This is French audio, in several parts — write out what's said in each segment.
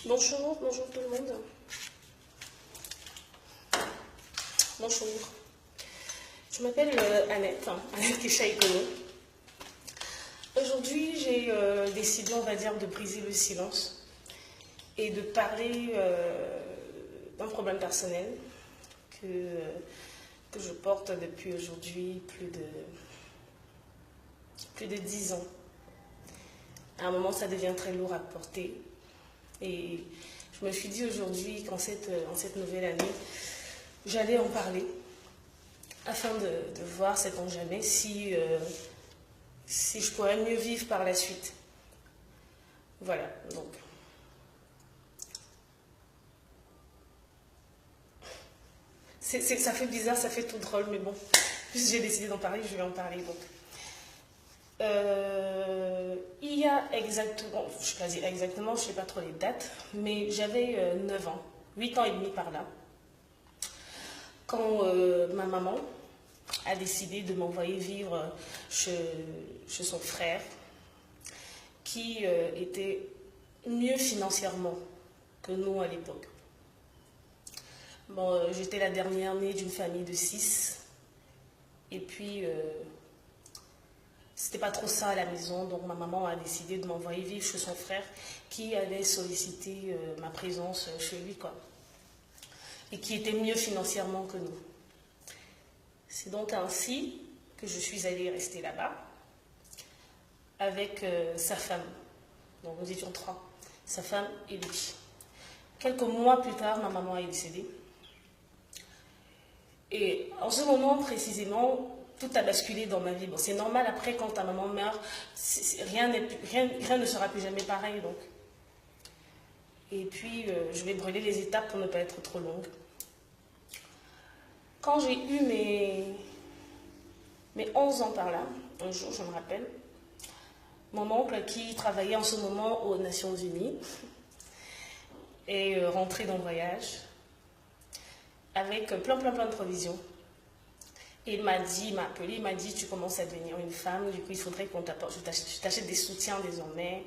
Bonjour tout le monde. Bonjour. Je m'appelle Annette, Annette Kesha-Ekono. Aujourd'hui, j'ai décidé, on va dire, de briser le silence et de parler d'un problème personnel que je porte depuis aujourd'hui plus de 10 ans. À un moment, ça devient très lourd à porter. Et je me suis dit aujourd'hui qu'en cette nouvelle année, j'allais en parler afin de voir, sait-on jamais, si je pourrais mieux vivre par la suite. Voilà, donc. Ça fait bizarre, ça fait tout drôle, mais bon, puisque j'ai décidé d'en parler, je vais en parler. Donc. Il y a exactement, je ne sais pas exactement, je ne sais pas trop les dates, mais j'avais 9 ans, 8 ans et demi par là, quand ma maman a décidé de m'envoyer vivre chez son frère, qui était mieux financièrement que nous à l'époque. Bon, j'étais la dernière née d'une famille de 6, et puis c'était pas trop ça à la maison, donc ma maman a décidé de m'envoyer vivre chez son frère qui allait solliciter ma présence chez lui, quoi. Et qui était mieux financièrement que nous. C'est donc ainsi que je suis allée rester là-bas avec sa femme. Donc nous étions 3, sa femme et lui. Quelques mois plus tard, ma maman est décédée. Et en ce moment précisément, tout a basculé dans ma vie. Bon, c'est normal, après, quand ta maman meurt, rien ne sera plus jamais pareil. Donc. Et puis, je vais brûler les étapes pour ne pas être trop longue. Quand j'ai eu mes 11 ans par là, un jour, je me rappelle, mon oncle, qui travaillait en ce moment aux Nations Unies, est rentré dans le voyage avec plein de provisions. Et il m'a appelé, il m'a dit, tu commences à devenir une femme, du coup il faudrait qu'on t'apporte, je t'achète des soutiens désormais.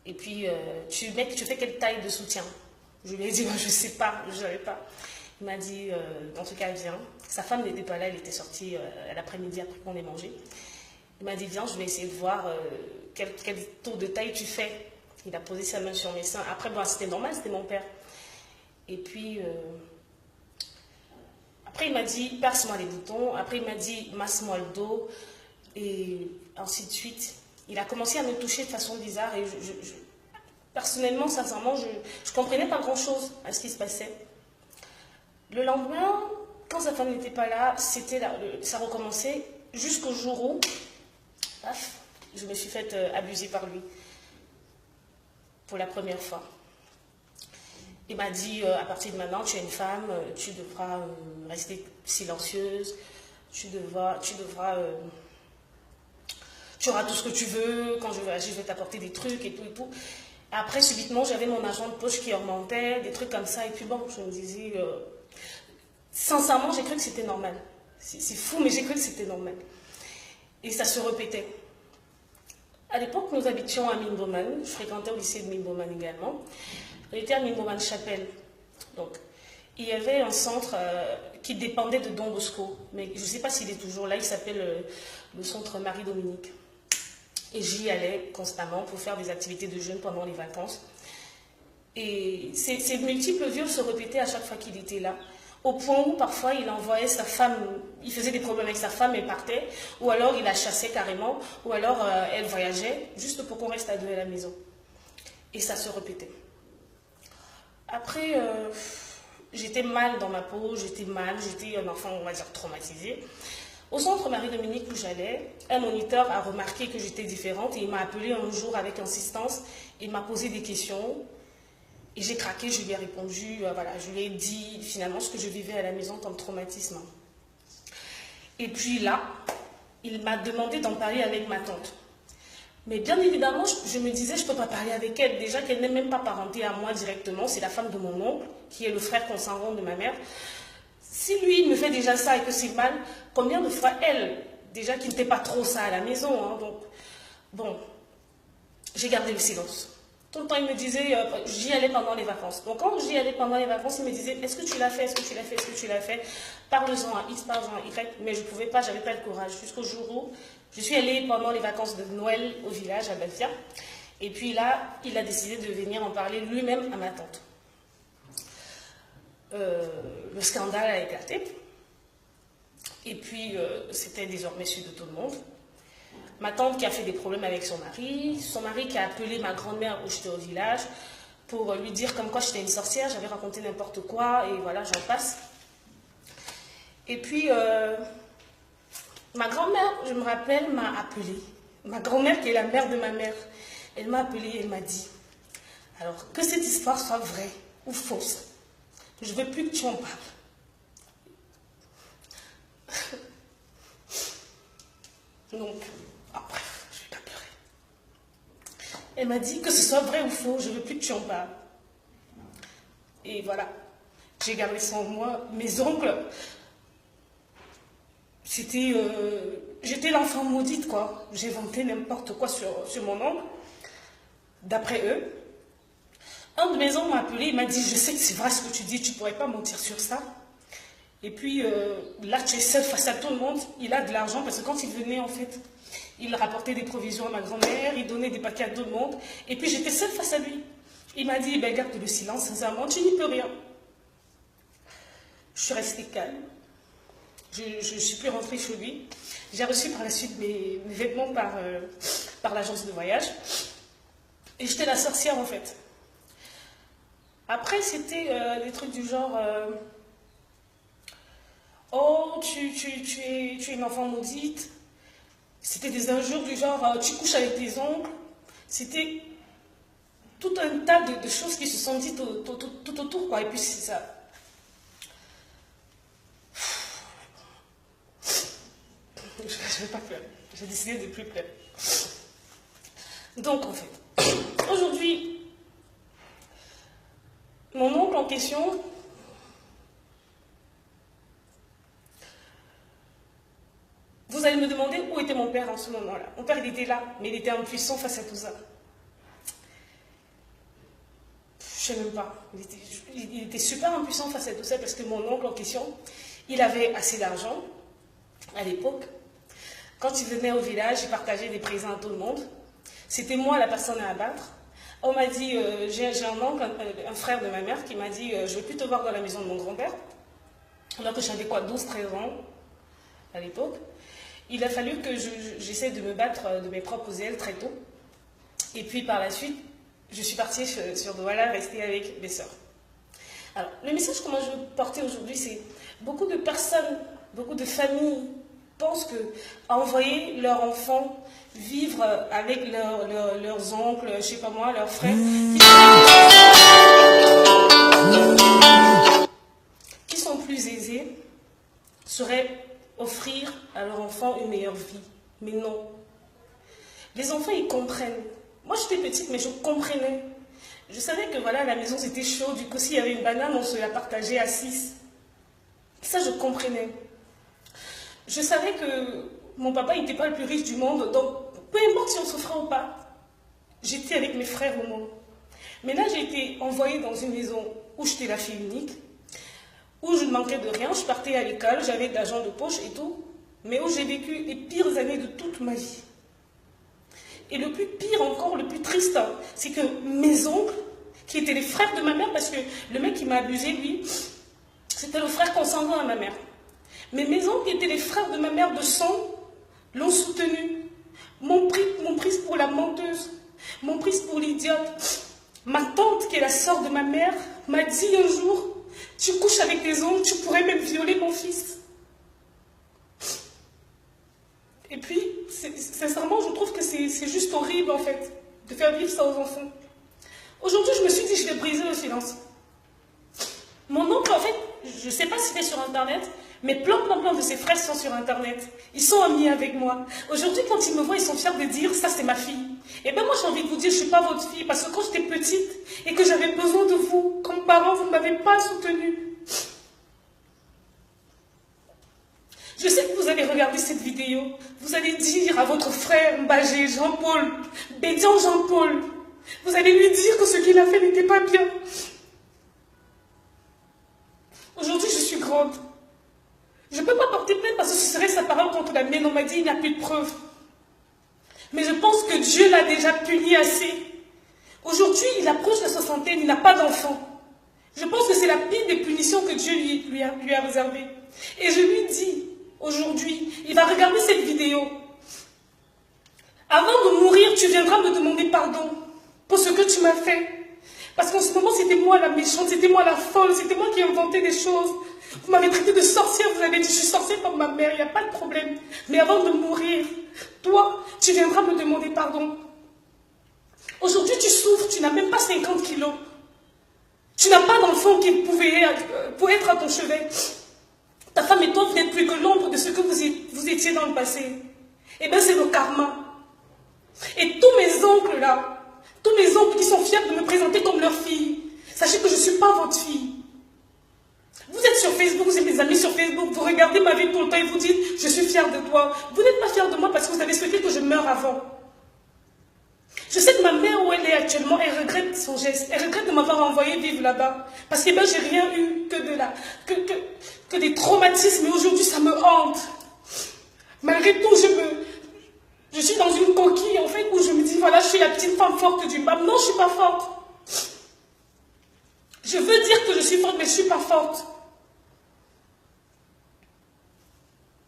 Et puis, tu fais quelle taille de soutien? Je lui ai dit, moi, je ne sais pas, je ne savais pas. Il m'a dit, en tout cas, viens. Sa femme n'était pas là, elle était sortie l'après-midi après qu'on ait mangé. Il m'a dit, viens, je vais essayer de voir quel tour de taille tu fais. Il a posé sa main sur mes seins. Après, bon, c'était normal, c'était mon père. Et puis... Après, il m'a dit, perce-moi les boutons. Après, il m'a dit, masse-moi le dos. Et ainsi de suite. Il a commencé à me toucher de façon bizarre. Et personnellement, sincèrement, je ne comprenais pas grand-chose à ce qui se passait. Le lendemain, quand sa femme n'était pas là, ça recommençait jusqu'au jour où, paf, je me suis faite abuser par lui. Pour la première fois. Il m'a dit, à partir de maintenant, tu es une femme, tu devras rester silencieuse, tu auras tout ce que tu veux, quand je vais t'apporter des trucs et tout et tout. Après, subitement, j'avais mon argent de poche qui augmentait, des trucs comme ça, et puis bon, je me disais, sincèrement, j'ai cru que c'était normal. C'est fou, mais j'ai cru que c'était normal. Et ça se répétait. À l'époque, nous habitions à Mimboman, je fréquentais au lycée de Mimboman également. On était à Mimboman-Chapelle. Donc, il y avait un centre qui dépendait de Don Bosco, mais je ne sais pas s'il est toujours là, il s'appelle le centre Marie-Dominique. Et j'y allais constamment pour faire des activités de jeunes pendant les vacances. Et ces multiples viols se répétaient à chaque fois qu'il était là, au point où parfois il envoyait sa femme, il faisait des problèmes avec sa femme et partait, ou alors il la chassait carrément, ou alors elle voyageait, juste pour qu'on reste à deux à la maison. Et ça se répétait. Après, j'étais mal dans ma peau, j'étais un enfant, on va dire, traumatisé. Au centre Marie-Dominique où j'allais, un moniteur a remarqué que j'étais différente et il m'a appelé un jour avec insistance. Il m'a posé des questions et j'ai craqué, je lui ai répondu, voilà, je lui ai dit finalement ce que je vivais à la maison comme traumatisme. Et puis là, il m'a demandé d'en parler avec ma tante. Mais bien évidemment, je me disais, je ne peux pas parler avec elle. Déjà qu'elle n'est même pas parentée à moi directement. C'est la femme de mon oncle, qui est le frère consanguin de ma mère. Si lui, il me fait déjà ça et que c'est mal, combien de fois elle, déjà qu'il n'était pas trop ça à la maison. Hein, donc, bon, j'ai gardé le silence. Tout le temps, il me disait, j'y allais pendant les vacances. Donc, quand j'y allais pendant les vacances, il me disait, est-ce que tu l'as fait, est-ce que tu l'as fait, est-ce que tu l'as fait? Parle-en à X, parle-en à Y. Mais je ne pouvais pas, j'avais pas le courage. Jusqu'au jour où je suis allée pendant les vacances de Noël au village, à Belfia. Et puis là, il a décidé de venir en parler lui-même à ma tante. Le scandale a éclaté. Et puis, c'était désormais su de tout le monde. Ma tante qui a fait des problèmes avec son mari qui a appelé ma grand-mère où j'étais au village pour lui dire comme quoi j'étais une sorcière, j'avais raconté n'importe quoi et voilà, j'en passe. Et puis, ma grand-mère, je me rappelle, m'a appelée. Ma grand-mère qui est la mère de ma mère, elle m'a appelée et elle m'a dit, alors que cette histoire soit vraie ou fausse, je ne veux plus que tu en parles. Donc, après, je ne vais pas pleurer. Elle m'a dit que ce soit vrai ou faux, je ne veux plus que tu en parles. Et voilà, j'ai gardé ça en moi. Mes oncles, c'était... j'étais l'enfant maudite, quoi. J'ai inventé n'importe quoi sur mon oncle, d'après eux. Un de mes oncles m'a appelé, il m'a dit, je sais que c'est vrai ce que tu dis, tu ne pourrais pas mentir sur ça. Et puis là, tu es seul face à tout le monde. Il a de l'argent parce que quand il venait, en fait, il rapportait des provisions à ma grand-mère, il donnait des paquets à tout le monde. Et puis j'étais seule face à lui. Il m'a dit, ben, garde le silence, sincèrement, tu n'y peux rien. Je suis restée calme. Je ne suis plus rentrée chez lui. J'ai reçu par la suite mes vêtements par l'agence de voyage. Et j'étais la sorcière, en fait. Après, c'était des trucs du genre... oh, tu es une enfant maudite. C'était des injures du genre, tu couches avec tes oncles. C'était tout un tas de choses qui se sont dites tout autour, quoi. Et puis c'est ça. Je ne vais pas pleurer. J'ai décidé de ne plus pleurer. Donc, en fait, aujourd'hui, mon oncle en question... Vous allez me demander où était mon père en ce moment-là. Mon père, il était là, mais il était impuissant face à tout ça. Je ne sais même pas. Il était super impuissant face à tout ça parce que mon oncle en question, il avait assez d'argent à l'époque. Quand il venait au village, il partageait des présents à tout le monde. C'était moi la personne à abattre. On m'a dit, j'ai un oncle, un frère de ma mère qui m'a dit, je ne veux plus te voir dans la maison de mon grand-père. Alors que j'avais quoi, 12-13 ans à l'époque. Il a fallu que j'essaie de me battre de mes propres ailes très tôt. Et puis par la suite, je suis partie sur Douala, rester avec mes sœurs. Alors, le message que moi je veux porter aujourd'hui, c'est beaucoup de personnes, beaucoup de familles pensent qu'à envoyer leurs enfants vivre avec leurs oncles, je sais pas moi, leurs frères, qui sont plus aisés, serait offrir à leur enfant une meilleure vie. Mais non. Les enfants, ils comprennent. Moi, j'étais petite, mais je comprenais. Je savais que voilà, la maison, c'était chaud. Du coup, s'il y avait une banane, on se la partageait à 6. Ça, je comprenais. Je savais que mon papa n'était pas le plus riche du monde. Donc, peu importe si on souffrait ou pas, j'étais avec mes frères au monde. Mais là, j'ai été envoyée dans une maison où j'étais la fille unique, où je ne manquais de rien, je partais à l'école, j'avais de l'argent de poche et tout, mais où j'ai vécu les pires années de toute ma vie. Et le plus pire encore, le plus triste, c'est que mes oncles, qui étaient les frères de ma mère, parce que le mec qui m'a abusé, lui, c'était le frère consanguin à ma mère. Mais mes oncles, qui étaient les frères de ma mère de sang, l'ont soutenu, m'ont prise pour la menteuse, m'ont prise pour l'idiote. Ma tante, qui est la sœur de ma mère, m'a dit un jour, tu couches avec tes oncles, tu pourrais même violer mon fils. Et puis, sincèrement, je trouve que c'est juste horrible, en fait, de faire vivre ça aux enfants. Aujourd'hui, je me suis dit, je vais briser le silence. Mon oncle, en fait, je ne sais pas si c'est sur Internet, mais plein de ses frères sont sur Internet. Ils sont amis avec moi. Aujourd'hui, quand ils me voient, ils sont fiers de dire, ça, c'est ma fille. Et bien moi, j'ai envie de vous dire, je ne suis pas votre fille, parce que quand j'étais petite et que j'avais besoin de vous, comme parents, vous ne m'avez pas soutenue. Je sais que vous allez regarder cette vidéo. Vous allez dire à votre frère Mbagé, Jean-Paul, Bédian Jean-Paul, Vous allez lui dire que ce qu'il a fait n'était pas bien. Aujourd'hui, je suis grande. Je ne peux pas porter plainte parce que ce serait sa parole contre la mienne. On m'a dit il n'y a plus de preuves. Mais je pense que Dieu l'a déjà puni assez. Aujourd'hui, il approche la soixantaine, il n'a pas d'enfant. Je pense que c'est la pire des punitions que Dieu lui a réservées. Et je lui dis, aujourd'hui, il va regarder cette vidéo. Avant de mourir, tu viendras me demander pardon pour ce que tu m'as fait. Parce qu'en ce moment, c'était moi la méchante, c'était moi la folle, c'était moi qui inventais des choses. Vous m'avez traité de sorcière, vous avez dit, je suis sorcière comme ma mère, il n'y a pas de problème. Mais avant de mourir, toi, tu viendras me demander pardon. Aujourd'hui, tu souffres, tu n'as même pas 50 kilos. Tu n'as pas d'enfant qui pouvait être à ton chevet. Ta femme et toi, vous n'êtes plus que l'ombre de ce que vous étiez dans le passé. Eh bien, c'est le karma. Et tous mes oncles là, tous mes oncles qui sont fiers de me présenter comme leur fille, sachez que je ne suis pas votre fille. Vous êtes sur Facebook, vous êtes mes amis sur Facebook, vous regardez ma vie tout le temps et vous dites « je suis fière de toi ». Vous n'êtes pas fière de moi parce que vous avez souhaité que je meure avant. Je sais que ma mère, où elle est actuellement, elle regrette son geste. Elle regrette de m'avoir envoyé vivre là-bas. Parce que ben, j'ai rien eu que des traumatismes. Et aujourd'hui, ça me hante. Malgré tout, je suis dans une coquille, en fait, où je me dis, voilà, je suis la petite femme forte du BAM. Non, je ne suis pas forte. Je veux dire que je suis forte, mais je ne suis pas forte.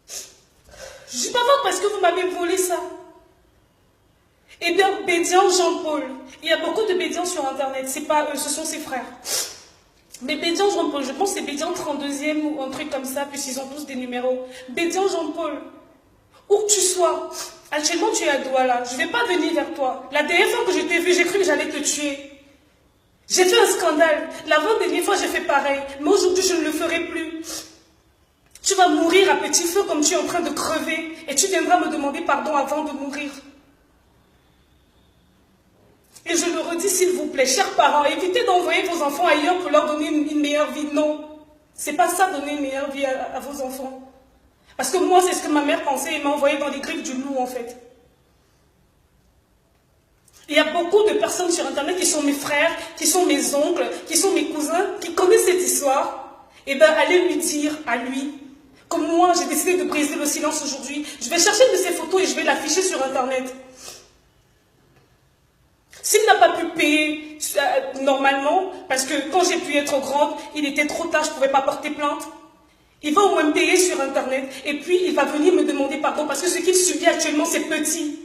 Je ne suis pas forte parce que vous m'avez volé ça. Eh bien, Bédian Jean-Paul, il y a beaucoup de Bédian sur Internet, c'est pas eux, ce sont ses frères. Mais Bédian Jean-Paul, je pense que c'est Bédian 32e ou un truc comme ça, puisqu'ils ont tous des numéros. Bédian Jean-Paul, où que tu sois, actuellement tu es à Douala, je ne vais pas venir vers toi. La dernière fois que je t'ai vu, j'ai cru que j'allais te tuer. J'ai fait un scandale. L'avant-dernière fois, j'ai fait pareil. Mais aujourd'hui, je ne le ferai plus. Tu vas mourir à petit feu comme tu es en train de crever. Et tu viendras me demander pardon avant de mourir. Et je le redis, s'il vous plaît, chers parents, évitez d'envoyer vos enfants ailleurs pour leur donner une meilleure vie. Non, c'est pas ça, donner une meilleure vie à vos enfants. Parce que moi, c'est ce que ma mère pensait et m'a envoyé dans les griffes du loup, en fait. Il y a beaucoup de personnes sur Internet qui sont mes frères, qui sont mes oncles, qui sont mes cousins, qui connaissent cette histoire. Eh bien, allez lui dire à lui, comme moi, j'ai décidé de briser le silence aujourd'hui. Je vais chercher de ces photos et je vais l'afficher sur Internet. S'il n'a pas pu payer normalement, parce que quand j'ai pu être grande, il était trop tard, je ne pouvais pas porter plainte, il va au moins me payer sur Internet et puis il va venir me demander pardon parce que ce qu'il subit actuellement, c'est petit.